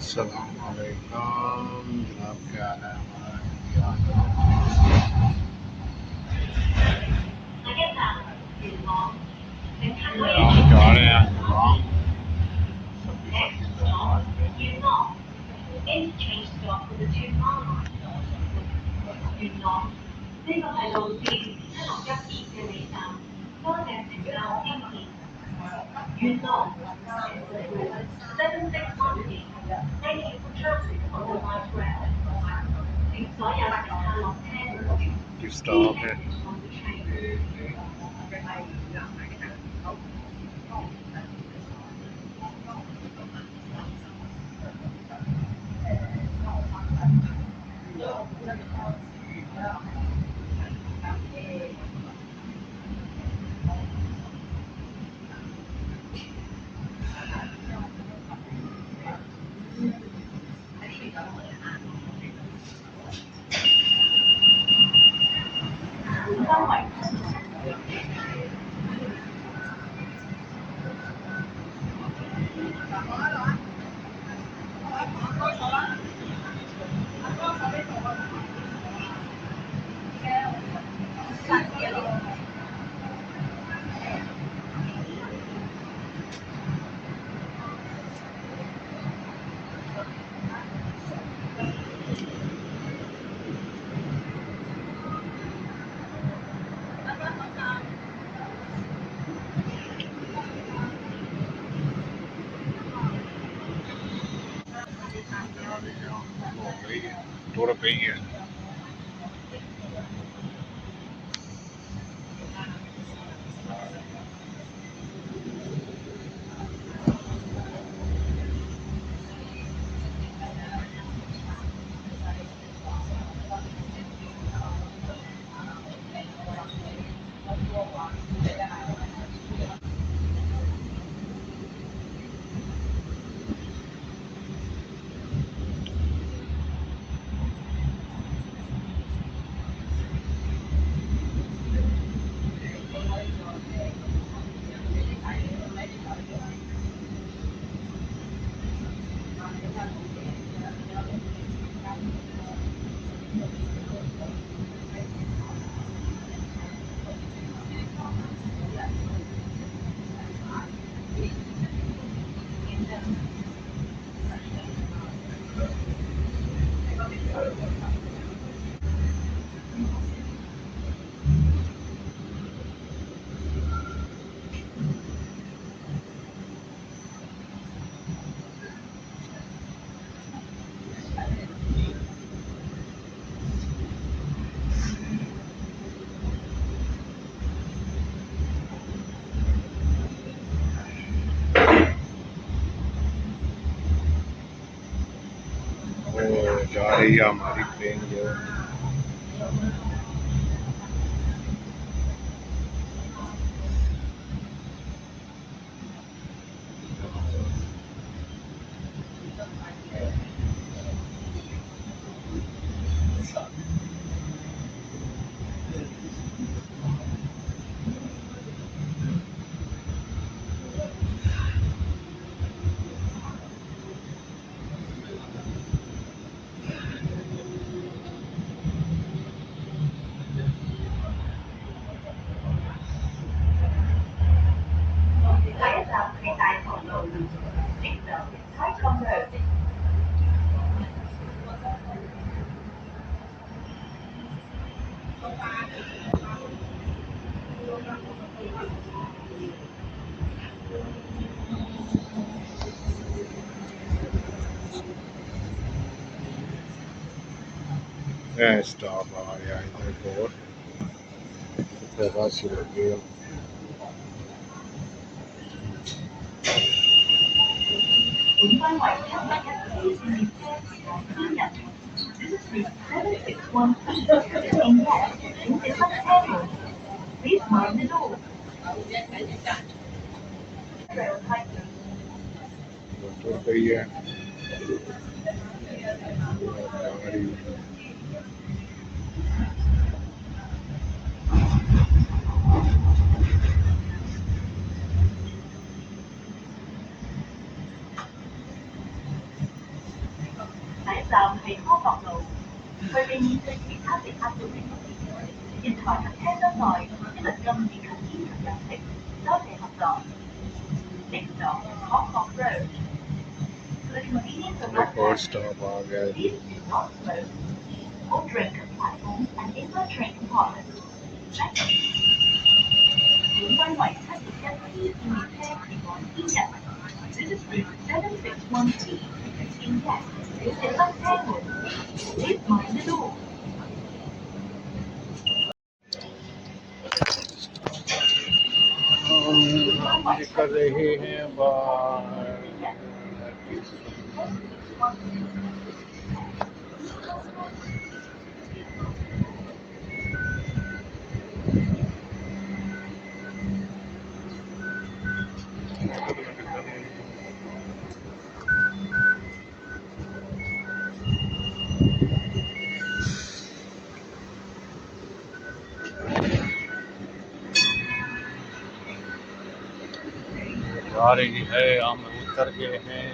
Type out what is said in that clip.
अस्सलामुअलैकुम जनाब, क्या हाल है हमारा इंडिया जा रहे हैं तमाम स्टॉप है। थोड़ा पे ही है। जा रही है हमारी ट्रेन जो स्टॉप आ गया इधर को रश लग गया। तो गई है गाड़ी। 站係康樂路，佢哋面對其他乘客做嘅電台及車廂內一律禁止吸煙及飲食，多謝合作。Next stop, Hong Kong Road. For the convenience of एक और our स्टॉप आ गया जी। please do not smoke or drink at platforms and in the train compartments. Thank you. 本班為721 C 列車前往伊人。This is route 761T. In guests, 請熄車門。Please mind the door. हम निकल रहे हैं बाहर। जा रही है, हम उतर गए हैं।